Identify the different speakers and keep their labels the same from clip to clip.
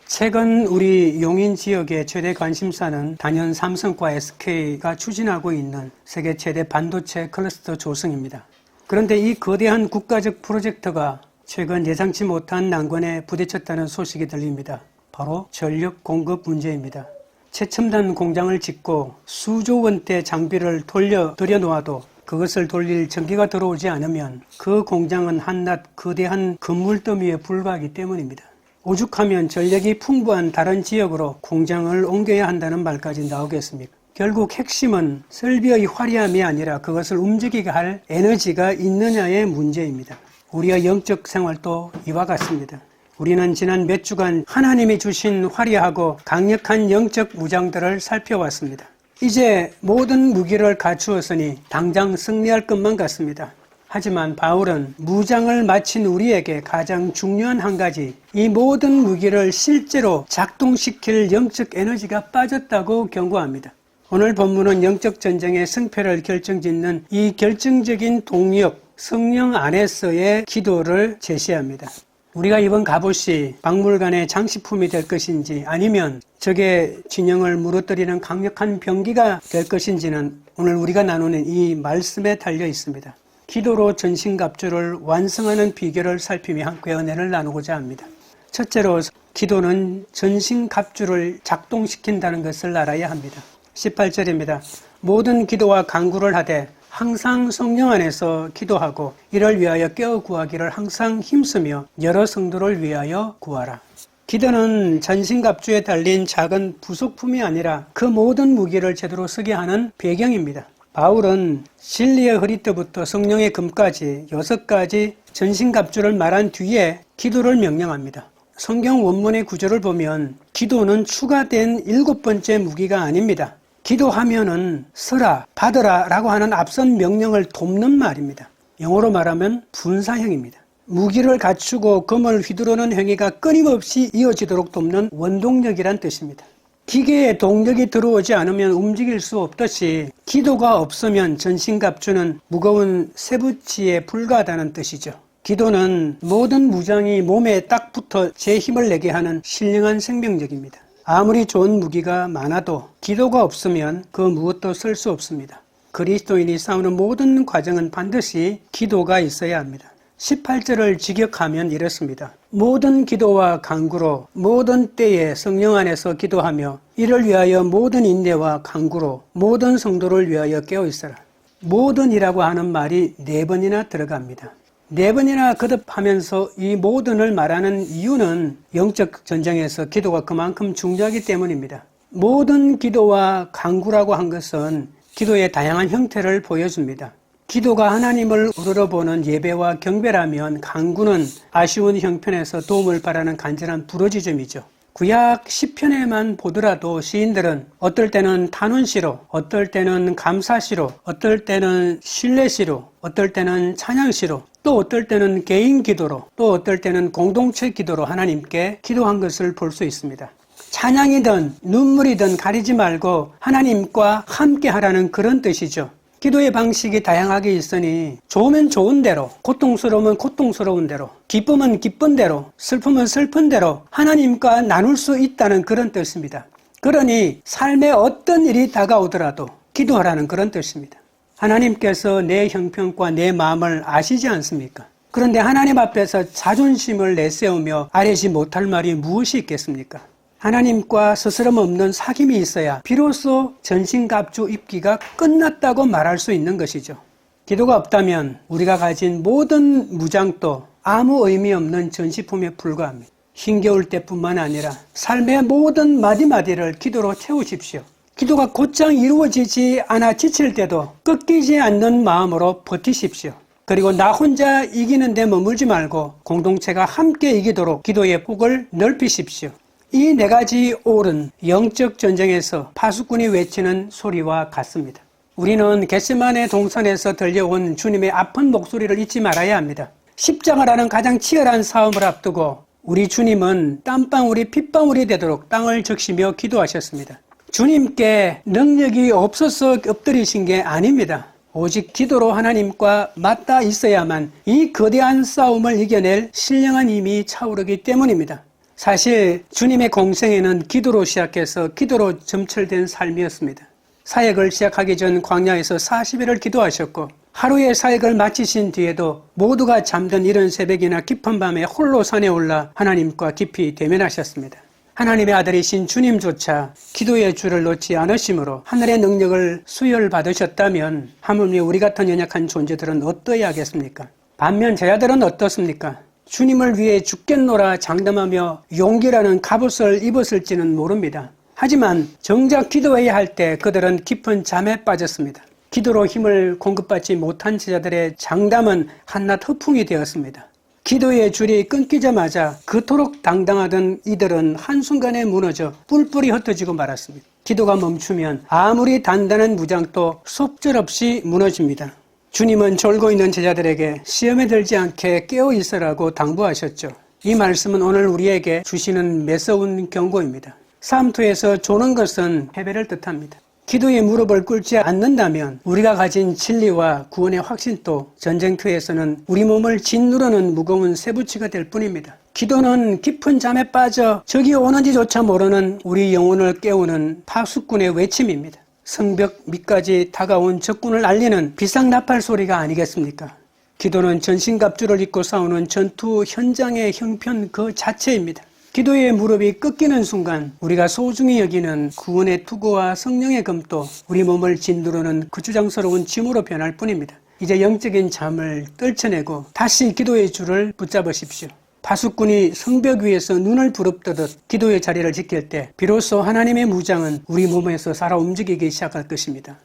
Speaker 1: 최근 우리 용인 지역의 최대 관심사는 단연 삼성과 SK가 추진하고 있는 세계 최대 반도체 클러스터 조성입니다. 그런데 이 거대한 국가적 프로젝트가 최근 예상치 못한 난관에 부딪혔다는 소식이 들립니다. 바로 전력 공급 문제입니다. 최첨단 공장을 짓고 수조 원대 장비를 들여 놓아도 그것을 돌릴 전기가 들어오지 않으면 그 공장은 한낱 거대한 건물더미에 불과하기 때문입니다. 오죽하면 전력이 풍부한 다른 지역으로 공장을 옮겨야 한다는 말까지 나오겠습니까? 결국 핵심은 설비의 화려함이 아니라 그것을 움직이게 할 에너지가 있느냐의 문제입니다. 우리의 영적 생활도 이와 같습니다. 우리는 지난 몇 주간 하나님이 주신 화려하고 강력한 영적 무장들을 살펴왔습니다. 이제 모든 무기를 갖추었으니 당장 승리할 것만 같습니다. 하지만 바울은 무장을 마친 우리에게 가장 중요한 한 가지, 이 모든 무기를 실제로 작동시킬 영적 에너지가 빠졌다고 경고합니다. 오늘 본문은 영적 전쟁의 승패를 결정짓는 이 결정적인 동력, 성령 안에서의 기도를 제시합니다. 우리가 입은 갑옷이 박물관의 장식품이 될 것인지 아니면 적의 진영을 무너뜨리는 강력한 병기가 될 것인지는 오늘 우리가 나누는 이 말씀에 달려 있습니다. 기도로 전신갑주를 완성하는 비결을 살피며 함께 은혜를 나누고자 합니다. 첫째로 기도는 전신갑주를 작동시킨다는 것을 알아야 합니다. 18절입니다. 모든 기도와 간구를 하되 항상 성령 안에서 기도하고 이를 위하여 깨어 구하기를 항상 힘쓰며 여러 성도를 위하여 구하라. 기도는 전신갑주에 달린 작은 부속품이 아니라 그 모든 무기를 제대로 쓰게 하는 배경입니다. 바울은 진리의 허리띠부터 성령의 금까지 6가지 전신갑주를 말한 뒤에 기도를 명령합니다. 성경 원문의 구절을 보면 기도는 추가된 7번째 무기가 아닙니다. 기도하면은 서라, 받으라 라고 하는 앞선 명령을 돕는 말입니다. 영어로 말하면 분사형입니다. 무기를 갖추고 검을 휘두르는 행위가 끊임없이 이어지도록 돕는 원동력이란 뜻입니다. 기계에 동력이 들어오지 않으면 움직일 수 없듯이 기도가 없으면 전신갑주는 무거운 쇠붙이에 불과하다는 뜻이죠. 기도는 모든 무장이 몸에 딱 붙어 제 힘을 내게 하는 신령한 생명력입니다. 아무리 좋은 무기가 많아도 기도가 없으면 그 무엇도 쓸 수 없습니다. 그리스도인이 싸우는 모든 과정은 반드시 기도가 있어야 합니다. 18절을 직역하면 이렇습니다. 모든 기도와 간구로 모든 때에 성령 안에서 기도하며 이를 위하여 모든 인내와 간구로 모든 성도를 위하여 깨어 있어라. 모든이라고 하는 말이 4번이나 들어갑니다. 4번이나 거듭하면서 이 모든을 말하는 이유는 영적 전쟁에서 기도가 그만큼 중요하기 때문입니다. 모든 기도와 간구라고 한 것은 기도의 다양한 형태를 보여줍니다. 기도가 하나님을 우러러보는 예배와 경배라면 간구는 아쉬운 형편에서 도움을 바라는 간절한 부르짖음이죠. 구약 시편에만 보더라도 시인들은 어떨 때는 탄원시로, 어떨 때는 감사시로, 어떨 때는 신뢰시로, 어떨 때는 찬양시로, 또 어떨 때는 개인 기도로, 또 어떨 때는 공동체 기도로 하나님께 기도한 것을 볼 수 있습니다. 찬양이든 눈물이든 가리지 말고 하나님과 함께 하라는 그런 뜻이죠. 기도의 방식이 다양하게 있으니 좋으면 좋은 대로, 고통스러우면 고통스러운 대로, 기쁨은 기쁜 대로, 슬픔은 슬픈 대로 하나님과 나눌 수 있다는 그런 뜻입니다. 그러니 삶에 어떤 일이 다가오더라도 기도하라는 그런 뜻입니다. 하나님께서 내 형편과 내 마음을 아시지 않습니까? 그런데 하나님 앞에서 자존심을 내세우며 아뢰지 못할 말이 무엇이 있겠습니까? 하나님과 스스럼 없는 사귐이 있어야 비로소 전신갑주 입기가 끝났다고 말할 수 있는 것이죠. 기도가 없다면 우리가 가진 모든 무장도 아무 의미 없는 전시품에 불과합니다. 힘겨울 때뿐만 아니라 삶의 모든 마디마디를 기도로 채우십시오. 기도가 곧장 이루어지지 않아 지칠 때도 꺾이지 않는 마음으로 버티십시오. 그리고 나 혼자 이기는 데 머물지 말고 공동체가 함께 이기도록 기도의 폭을 넓히십시오. 이 4가지 옳은 영적 전쟁에서 파수꾼이 외치는 소리와 같습니다. 우리는 겟세마네 동산에서 들려온 주님의 아픈 목소리를 잊지 말아야 합니다. 십자가라는 가장 치열한 싸움을 앞두고 우리 주님은 땀방울이 핏방울이 되도록 땅을 적시며 기도하셨습니다. 주님께 능력이 없어서 엎드리신 게 아닙니다. 오직 기도로 하나님과 맞닿아 있어야만 이 거대한 싸움을 이겨낼 신령한 힘이 차오르기 때문입니다. 사실 주님의 공생애는 기도로 시작해서 기도로 점철된 삶이었습니다. 사역을 시작하기 전 광야에서 40일을 기도하셨고 하루의 사역을 마치신 뒤에도 모두가 잠든 이른 새벽이나 깊은 밤에 홀로 산에 올라 하나님과 깊이 대면하셨습니다. 하나님의 아들이신 주님조차 기도의 줄을 놓지 않으심으로 하늘의 능력을 수혈받으셨다면 하물며 우리 같은 연약한 존재들은 어떠해야 하겠습니까? 반면 제자들은 어떻습니까? 주님을 위해 죽겠노라 장담하며 용기라는 갑옷을 입었을지는 모릅니다. 하지만 정작 기도해야 할 때 그들은 깊은 잠에 빠졌습니다. 기도로 힘을 공급받지 못한 제자들의 장담은 한낱 허풍이 되었습니다. 기도의 줄이 끊기자마자 그토록 당당하던 이들은 한순간에 무너져 뿔뿔이 흩어지고 말았습니다. 기도가 멈추면 아무리 단단한 무장도 속절없이 무너집니다. 주님은 졸고 있는 제자들에게 시험에 들지 않게 깨어 있으라고 당부하셨죠. 이 말씀은 오늘 우리에게 주시는 매서운 경고입니다. 삶투에서 조는 것은 패배를 뜻합니다. 기도의 무릎을 꿇지 않는다면 우리가 가진 진리와 구원의 확신도 전쟁터에서는 우리 몸을 짓누르는 무거운 쇠붙이가 될 뿐입니다. 기도는 깊은 잠에 빠져 적이 오는지조차 모르는 우리 영혼을 깨우는 파수꾼의 외침입니다. 성벽 밑까지 다가온 적군을 알리는 비상나팔 소리가 아니겠습니까? 기도는 전신갑주를 입고 싸우는 전투 현장의 형편 그 자체입니다. 기도의 무릎이 꺾이는 순간 우리가 소중히 여기는 구원의 투구와 성령의 검도 우리 몸을 짓누르는 거추장스러운 짐으로 변할 뿐입니다. 이제 영적인 잠을 떨쳐내고 다시 기도의 줄을 붙잡으십시오. 파수꾼이 성벽 위에서 눈을 부릅뜨듯 기도의 자리를 지킬 때 비로소 하나님의 무장은 우리 몸에서 살아 움직이기 시작할 것입니다.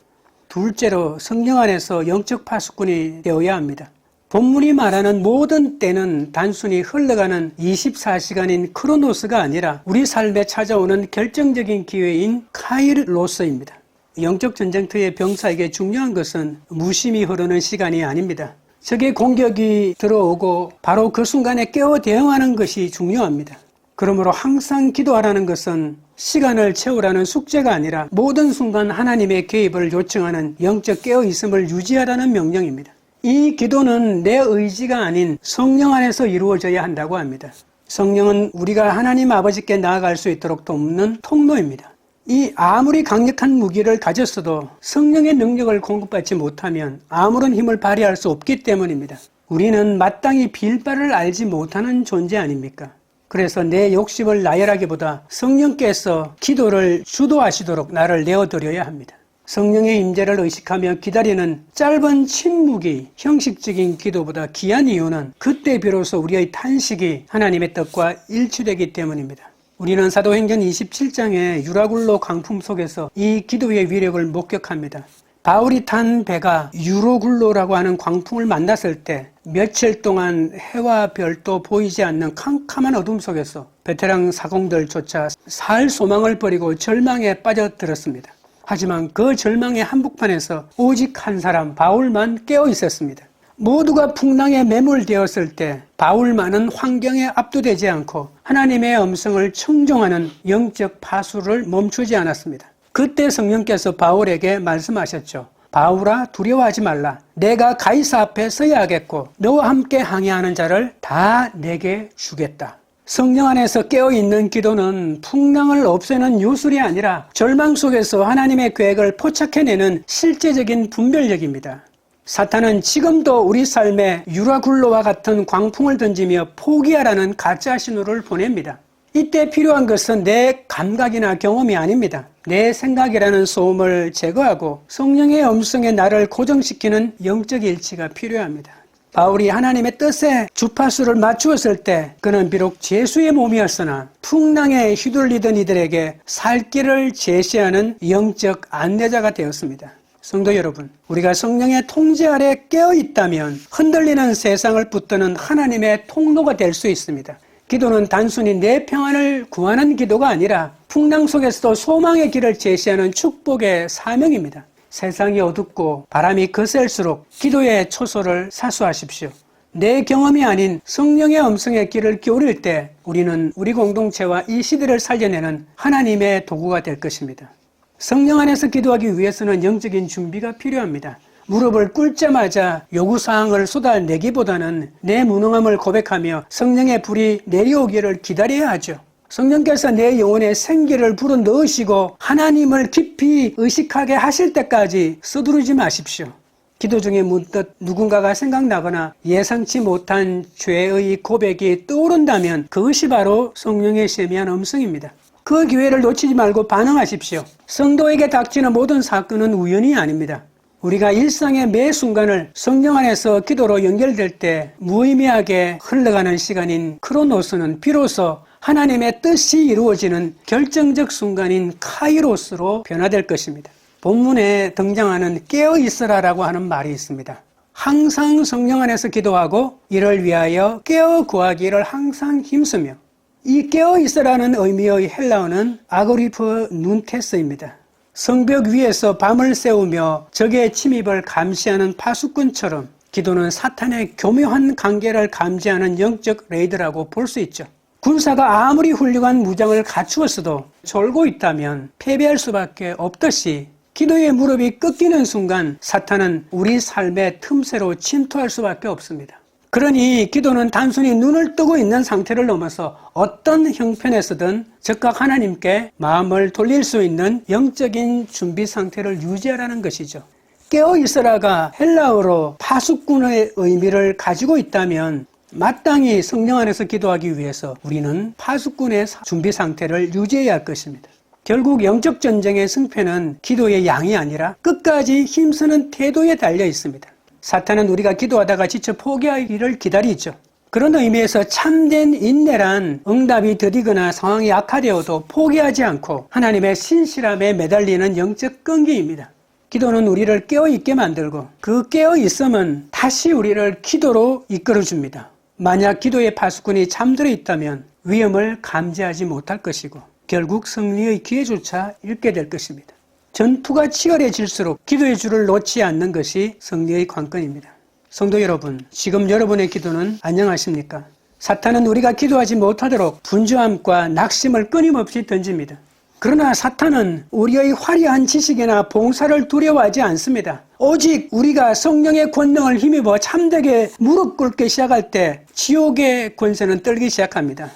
Speaker 1: 둘째로 성령 안에서 영적 파수꾼이 되어야 합니다. 본문이 말하는 모든 때는 단순히 흘러가는 24시간인 크로노스가 아니라 우리 삶에 찾아오는 결정적인 기회인 카이로스입니다. 영적 전쟁터의 병사에게 중요한 것은 무심히 흐르는 시간이 아닙니다. 적의 공격이 들어오고 바로 그 순간에 깨어 대응하는 것이 중요합니다. 그러므로 항상 기도하라는 것은 시간을 채우라는 숙제가 아니라 모든 순간 하나님의 개입을 요청하는 영적 깨어있음을 유지하라는 명령입니다. 이 기도는 내 의지가 아닌 성령 안에서 이루어져야 한다고 합니다. 성령은 우리가 하나님 아버지께 나아갈 수 있도록 돕는 통로입니다. 이 아무리 강력한 무기를 가졌어도 성령의 능력을 공급받지 못하면 아무런 힘을 발휘할 수 없기 때문입니다. 우리는 마땅히 빌 바를 알지 못하는 존재 아닙니까? 그래서 내 욕심을 나열하기보다 성령께서 기도를 주도하시도록 나를 내어드려야 합니다. 성령의 임재를 의식하며 기다리는 짧은 침묵이 형식적인 기도보다 귀한 이유는 그때 비로소 우리의 탄식이 하나님의 뜻과 일치되기 때문입니다. 우리는 사도행전 27장의 유라굴로 광풍 속에서 이 기도의 위력을 목격합니다. 바울이 탄 배가 유로굴로라고 하는 광풍을 만났을 때 며칠 동안 해와 별도 보이지 않는 캄캄한 어둠 속에서 베테랑 사공들조차 살 소망을 버리고 절망에 빠져들었습니다. 하지만 그 절망의 한복판에서 오직 한 사람 바울만 깨어 있었습니다. 모두가 풍랑에 매몰되었을 때 바울만은 환경에 압도되지 않고 하나님의 음성을 청종하는 영적 파수를 멈추지 않았습니다. 그때 성령께서 바울에게 말씀하셨죠. 바울아, 두려워하지 말라. 내가 가이사 앞에 서야 하겠고 너와 함께 항해하는 자를 다 내게 주겠다. 성령 안에서 깨어있는 기도는 풍랑을 없애는 요술이 아니라 절망 속에서 하나님의 계획을 포착해내는 실제적인 분별력입니다. 사탄은 지금도 우리 삶에 유라굴로와 같은 광풍을 던지며 포기하라는 가짜 신호를 보냅니다. 이때 필요한 것은 내 감각이나 경험이 아닙니다. 내 생각이라는 소음을 제거하고 성령의 음성에 나를 고정시키는 영적 일치가 필요합니다. 바울이 하나님의 뜻에 주파수를 맞추었을 때 그는 비록 죄수의 몸이었으나 풍랑에 휘둘리던 이들에게 살 길을 제시하는 영적 안내자가 되었습니다. 성도 여러분, 우리가 성령의 통제 아래 깨어 있다면 흔들리는 세상을 붙드는 하나님의 통로가 될 수 있습니다. 기도는 단순히 내 평안을 구하는 기도가 아니라 풍랑 속에서도 소망의 길을 제시하는 축복의 사명입니다. 세상이 어둡고 바람이 거셀수록 기도의 초소를 사수하십시오. 내 경험이 아닌 성령의 음성의 길을 기울일 때 우리는 우리 공동체와 이 시대를 살려내는 하나님의 도구가 될 것입니다. 성령 안에서 기도하기 위해서는 영적인 준비가 필요합니다. 무릎을 꿇자마자 요구사항을 쏟아내기보다는 내 무능함을 고백하며 성령의 불이 내려오기를 기다려야 하죠. 성령께서 내 영혼에 생기를 불어넣으시고 하나님을 깊이 의식하게 하실 때까지 서두르지 마십시오. 기도 중에 문득 누군가가 생각나거나 예상치 못한 죄의 고백이 떠오른다면 그것이 바로 성령의 세미한 음성입니다. 그 기회를 놓치지 말고 반응하십시오. 성도에게 닥치는 모든 사건은 우연이 아닙니다. 우리가 일상의 매 순간을 성령 안에서 기도로 연결될 때 무의미하게 흘러가는 시간인 크로노스는 비로소 하나님의 뜻이 이루어지는 결정적 순간인 카이로스로 변화될 것입니다. 본문에 등장하는 깨어있으라라고 하는 말이 있습니다. 항상 성령 안에서 기도하고 이를 위하여 깨어 구하기를 항상 힘쓰며, 이 깨어있으라는 의미의 헬라어는 아그리프 눈테스입니다. 성벽 위에서 밤을 새우며 적의 침입을 감시하는 파수꾼처럼 기도는 사탄의 교묘한 관계를 감지하는 영적 레이더라고 볼 수 있죠. 군사가 아무리 훌륭한 무장을 갖추었어도 졸고 있다면 패배할 수밖에 없듯이 기도의 무릎이 꺾이는 순간 사탄은 우리 삶의 틈새로 침투할 수밖에 없습니다. 그러니 기도는 단순히 눈을 뜨고 있는 상태를 넘어서 어떤 형편에서든 즉각 하나님께 마음을 돌릴 수 있는 영적인 준비 상태를 유지하라는 것이죠. 깨어있으라가 헬라어로 파수꾼의 의미를 가지고 있다면 마땅히 성령 안에서 기도하기 위해서 우리는 파수꾼의 준비 상태를 유지해야 할 것입니다. 결국 영적 전쟁의 승패는 기도의 양이 아니라 끝까지 힘쓰는 태도에 달려 있습니다. 사탄은 우리가 기도하다가 지쳐 포기하기를 기다리죠. 그런 의미에서 참된 인내란 응답이 더디거나 상황이 악화되어도 포기하지 않고 하나님의 신실함에 매달리는 영적 끈기입니다. 기도는 우리를 깨어있게 만들고 그 깨어있음은 다시 우리를 기도로 이끌어줍니다. 만약 기도의 파수꾼이 잠들어 있다면 위험을 감지하지 못할 것이고 결국 승리의 기회조차 잃게 될 것입니다. 전투가 치열해질수록 기도의 줄을 놓지 않는 것이 승리의 관건입니다. 성도 여러분, 지금 여러분의 기도는 안녕하십니까? 사탄은 우리가 기도하지 못하도록 분주함과 낙심을 끊임없이 던집니다. 그러나 사탄은 우리의 화려한 지식이나 봉사를 두려워하지 않습니다. 오직 우리가 성령의 권능을 힘입어 참되게 무릎 꿇기 시작할 때 지옥의 권세는 떨기 시작합니다.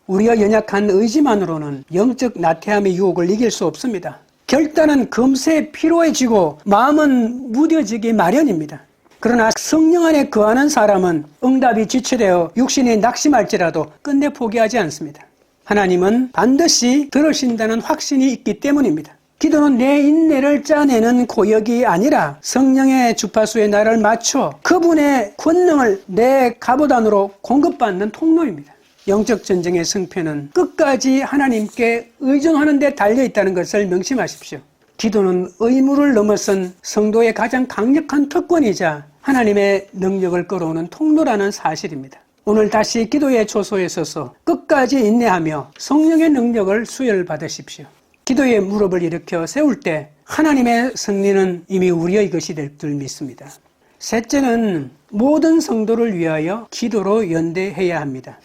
Speaker 1: 우리의 연약한 의지만으로는 영적 나태함의 유혹을 이길 수 없습니다. 결단은 금세 피로해지고 마음은 무뎌지기 마련입니다. 그러나 성령 안에 거하는 사람은 응답이 지체되어 육신이 낙심할지라도 끝내 포기하지 않습니다. 하나님은 반드시 들으신다는 확신이 있기 때문입니다. 기도는 내 인내를 짜내는 고역이 아니라 성령의 주파수에 나를 맞춰 그분의 권능을 내 갑옷 안으로 공급받는 통로입니다. 영적 전쟁의 승패는 끝까지 하나님께 의존하는 데 달려있다는 것을 명심하십시오. 기도는 의무를 넘어선 성도의 가장 강력한 특권이자 하나님의 능력을 끌어오는 통로라는 사실입니다. 오늘 다시 기도의 초소에 서서 끝까지 인내하며 성령의 능력을 수혈받으십시오. 기도의 무릎을 일으켜 세울 때 하나님의 승리는 이미 우리의 것이 될 줄 믿습니다. 셋째는 모든 성도를 위하여 기도로 연대해야 합니다.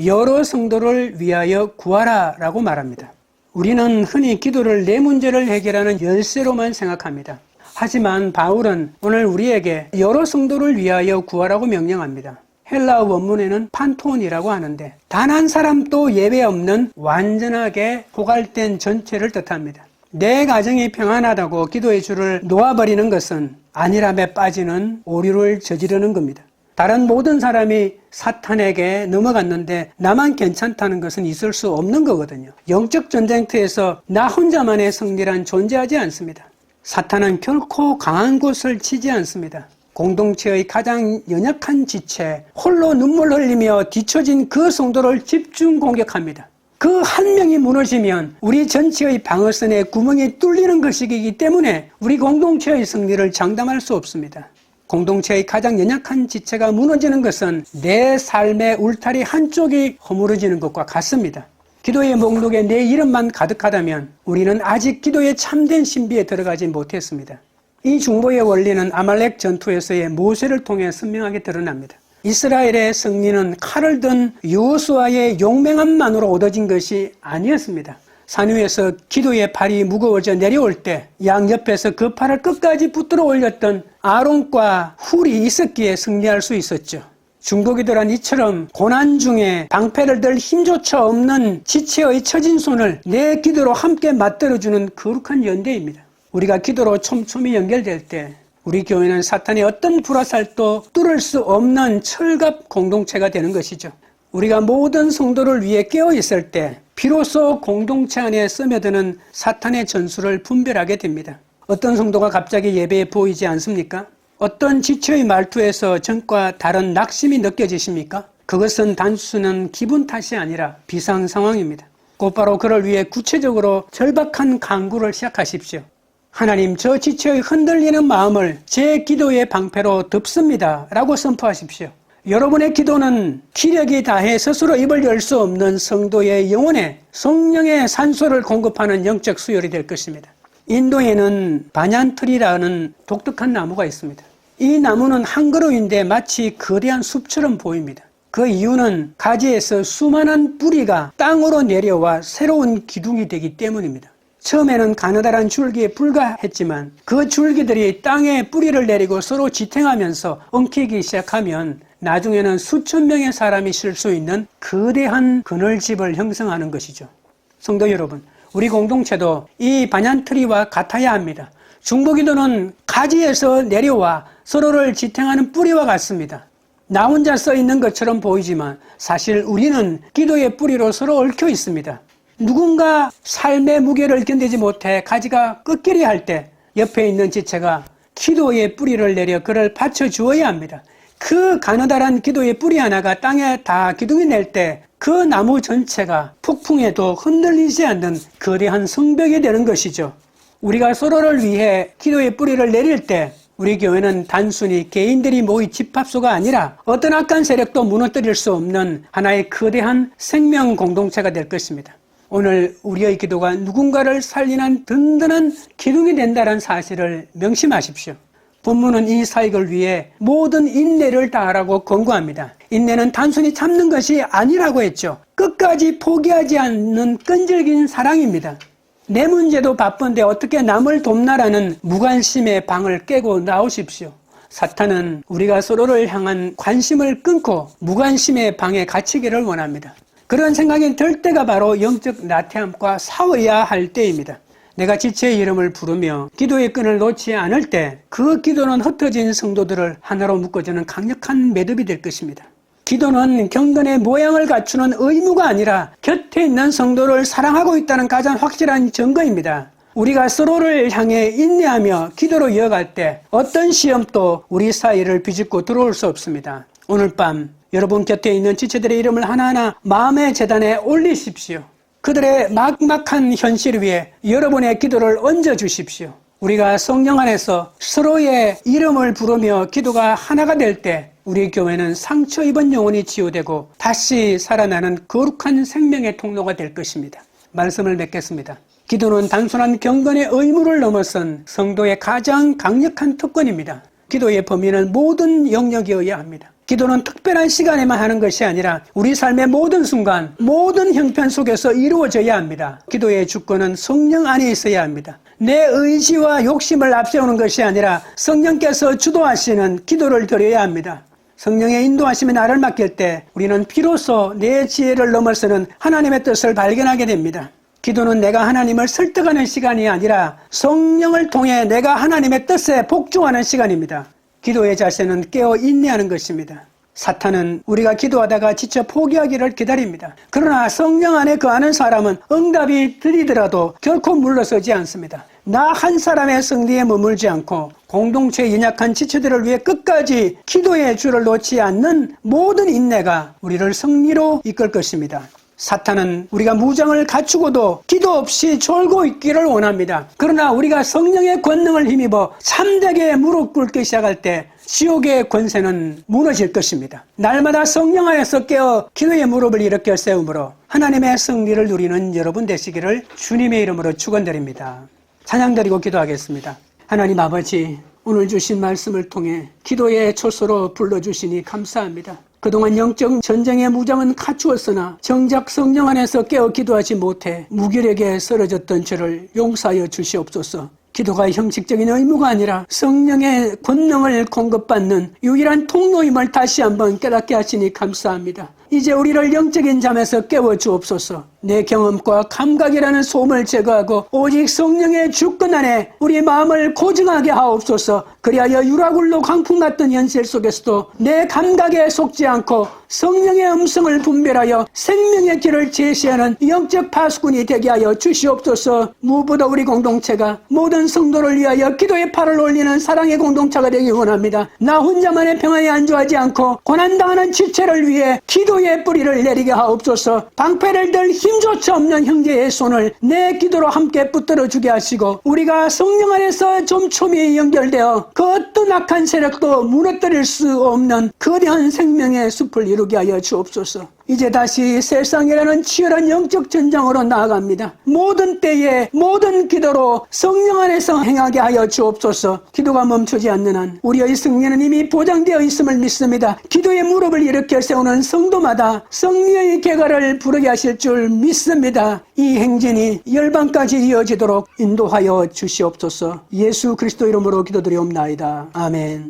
Speaker 1: 여러 성도를 위하여 구하라 라고 말합니다. 우리는 흔히 기도를 내 문제를 해결하는 열쇠로만 생각합니다. 하지만 바울은 오늘 우리에게 여러 성도를 위하여 구하라고 명령합니다. 헬라어 원문에는 판톤이라고 하는데 단 한 사람도 예외 없는 완전하게 포괄된 전체를 뜻합니다. 내 가정이 평안하다고 기도의 줄을 놓아버리는 것은 안일함에 빠지는 오류를 저지르는 겁니다. 다른 모든 사람이 사탄에게 넘어갔는데 나만 괜찮다는 것은 있을 수 없는 거거든요. 영적 전쟁터에서 나 혼자만의 승리란 존재하지 않습니다. 사탄은 결코 강한 곳을 치지 않습니다. 공동체의 가장 연약한 지체, 홀로 눈물 흘리며 뒤처진 그 성도를 집중 공격합니다. 그 한 명이 무너지면 우리 전체의 방어선에 구멍이 뚫리는 것이기 때문에 우리 공동체의 승리를 장담할 수 없습니다. 공동체의 가장 연약한 지체가 무너지는 것은 내 삶의 울타리 한쪽이 허물어지는 것과 같습니다. 기도의 목록에 내 이름만 가득하다면 우리는 아직 기도의 참된 신비에 들어가지 못했습니다. 이 중보의 원리는 아말렉 전투에서의 모세를 통해 선명하게 드러납니다. 이스라엘의 승리는 칼을 든 여호수아의 용맹함만으로 얻어진 것이 아니었습니다. 산 위에서 기도의 팔이 무거워져 내려올 때 양옆에서 그 팔을 끝까지 붙들어 올렸던 아론과 훌이 있었기에 승리할 수 있었죠. 중보기도란 이처럼 고난 중에 방패를 들 힘조차 없는 지체의 처진 손을 내 기도로 함께 맞들어주는 거룩한 연대입니다. 우리가 기도로 촘촘히 연결될 때 우리 교회는 사탄의 어떤 불화살도 뚫을 수 없는 철갑 공동체가 되는 것이죠. 우리가 모든 성도를 위해 깨어있을 때 비로소 공동체 안에 스며드는 사탄의 전술을 분별하게 됩니다. 어떤 성도가 갑자기 예배에 보이지 않습니까? 어떤 지체의 말투에서 전과 다른 낙심이 느껴지십니까? 그것은 단순한 기분 탓이 아니라 비상 상황입니다. 곧바로 그를 위해 구체적으로 절박한 간구를 시작하십시오. 하나님, 저 지체의 흔들리는 마음을 제 기도의 방패로 덮습니다 라고 선포하십시오. 여러분의 기도는 기력이 다해 스스로 입을 열 수 없는 성도의 영혼에 성령의 산소를 공급하는 영적 수혈이 될 것입니다. 인도에는 바냔트리라는 독특한 나무가 있습니다. 이 나무는 한 그루인데 마치 거대한 숲처럼 보입니다. 그 이유는 가지에서 수많은 뿌리가 땅으로 내려와 새로운 기둥이 되기 때문입니다. 처음에는 가느다란 줄기에 불과했지만 그 줄기들이 땅에 뿌리를 내리고 서로 지탱하면서 엉키기 시작하면 나중에는 수천 명의 사람이 쉴 수 있는 거대한 그늘집을 형성하는 것이죠. 성도 여러분, 우리 공동체도 이 바냔트리와 같아야 합니다. 중보기도는 가지에서 내려와 서로를 지탱하는 뿌리와 같습니다. 나 혼자 써 있는 것처럼 보이지만 사실 우리는 기도의 뿌리로 서로 얽혀 있습니다. 누군가 삶의 무게를 견디지 못해 가지가 꺾이려 할 때 옆에 있는 지체가 기도의 뿌리를 내려 그를 받쳐주어야 합니다. 그 가느다란 기도의 뿌리 하나가 땅에 다 기둥이 낼 때 그 나무 전체가 폭풍에도 흔들리지 않는 거대한 성벽이 되는 것이죠. 우리가 서로를 위해 기도의 뿌리를 내릴 때 우리 교회는 단순히 개인들이 모인 집합소가 아니라 어떤 악한 세력도 무너뜨릴 수 없는 하나의 거대한 생명 공동체가 될 것입니다. 오늘 우리의 기도가 누군가를 살리는 든든한 기둥이 된다는 사실을 명심하십시오. 본문은 이 사역을 위해 모든 인내를 다하라고 권고합니다. 인내는 단순히 참는 것이 아니라고 했죠. 끝까지 포기하지 않는 끈질긴 사랑입니다. 내 문제도 바쁜데 어떻게 남을 돕나라는 무관심의 방을 깨고 나오십시오. 사탄은 우리가 서로를 향한 관심을 끊고 무관심의 방에 갇히기를 원합니다. 그런 생각이 들 때가 바로 영적 나태함과 싸워야 할 때입니다. 내가 지체의 이름을 부르며 기도의 끈을 놓지 않을 때 그 기도는 흩어진 성도들을 하나로 묶어주는 강력한 매듭이 될 것입니다. 기도는 경건의 모양을 갖추는 의무가 아니라 곁에 있는 성도를 사랑하고 있다는 가장 확실한 증거입니다. 우리가 서로를 향해 인내하며 기도로 이어갈 때 어떤 시험도 우리 사이를 비집고 들어올 수 없습니다. 오늘 밤 여러분 곁에 있는 지체들의 이름을 하나하나 마음의 제단에 올리십시오. 그들의 막막한 현실 위에 여러분의 기도를 얹어주십시오. 우리가 성령 안에서 서로의 이름을 부르며 기도가 하나가 될 때 우리 교회는 상처 입은 영혼이 치유되고 다시 살아나는 거룩한 생명의 통로가 될 것입니다. 말씀을 맺겠습니다. 기도는 단순한 경건의 의무를 넘어선 성도의 가장 강력한 특권입니다. 기도의 범위는 모든 영역이어야 합니다. 기도는 특별한 시간에만 하는 것이 아니라 우리 삶의 모든 순간, 모든 형편 속에서 이루어져야 합니다. 기도의 주권은 성령 안에 있어야 합니다. 내 의지와 욕심을 앞세우는 것이 아니라 성령께서 주도하시는 기도를 드려야 합니다. 성령의 인도하심에 나를 맡길 때 우리는 비로소 내 지혜를 넘어서는 하나님의 뜻을 발견하게 됩니다. 기도는 내가 하나님을 설득하는 시간이 아니라 성령을 통해 내가 하나님의 뜻에 복종하는 시간입니다. 기도의 자세는 깨어 인내하는 것입니다. 사탄은 우리가 기도하다가 지쳐 포기하기를 기다립니다. 그러나 성령 안에 거하는 사람은 응답이 들리더라도 결코 물러서지 않습니다. 나 한 사람의 승리에 머물지 않고 공동체의 연약한 지체들을 위해 끝까지 기도의 줄을 놓지 않는 모든 인내가 우리를 승리로 이끌 것입니다. 사탄은 우리가 무장을 갖추고도 기도 없이 졸고 있기를 원합니다. 그러나 우리가 성령의 권능을 힘입어 참되게 무릎 꿇기 시작할 때 지옥의 권세는 무너질 것입니다. 날마다 성령 안에서 깨어 기도의 무릎을 일으켜 세움으로 하나님의 승리를 누리는 여러분 되시기를 주님의 이름으로 축원드립니다. 찬양드리고 기도하겠습니다. 하나님 아버지, 오늘 주신 말씀을 통해 기도의 초소로 불러주시니 감사합니다. 그동안 영적 전쟁의 무장은 갖추었으나 정작 성령 안에서 깨어 기도하지 못해 무기력에 쓰러졌던 저를 용서하여 주시옵소서. 기도가 형식적인 의무가 아니라 성령의 권능을 공급받는 유일한 통로임을 다시 한번 깨닫게 하시니 감사합니다. 이제 우리를 영적인 잠에서 깨워 주옵소서. 내 경험과 감각이라는 소음을 제거하고 오직 성령의 주권 안에 우리 마음을 고증하게 하옵소서. 그리하여 유라굴로 광풍 같던 현실 속에서도 내 감각에 속지 않고 성령의 음성을 분별하여 생명의 길을 제시하는 영적 파수꾼이 되게 하여 주시옵소서. 무엇보다 우리 공동체가 모든 성도를 위하여 기도의 팔을 올리는 사랑의 공동체가 되기 원합니다. 나 혼자만의 평안에 안주하지 않고 고난당하는 지체를 위해 기도의 뿌리를 내리게 하옵소서. 방패를 들 힘조차 없는 형제의 손을 내 기도로 함께 붙들어 주게 하시고 우리가 성령 안에서 촘촘히 연결되어 그 어떤 악한 세력도 무너뜨릴 수 없는 거대한 생명의 숲을 이루게 하여 주옵소서. 이제 다시 세상이라는 치열한 영적 전장으로 나아갑니다. 모든 때에 모든 기도로 성령 안에서 행하게 하여 주옵소서. 기도가 멈추지 않는 한 우리의 승리는 이미 보장되어 있음을 믿습니다. 기도의 무릎을 일으켜 세우는 성도마다 승리의 계가를 부르게 하실 줄 믿습니다. 이 행진이 열방까지 이어지도록 인도하여 주시옵소서. 예수 그리스도 이름으로 기도드리옵나이다. 아멘.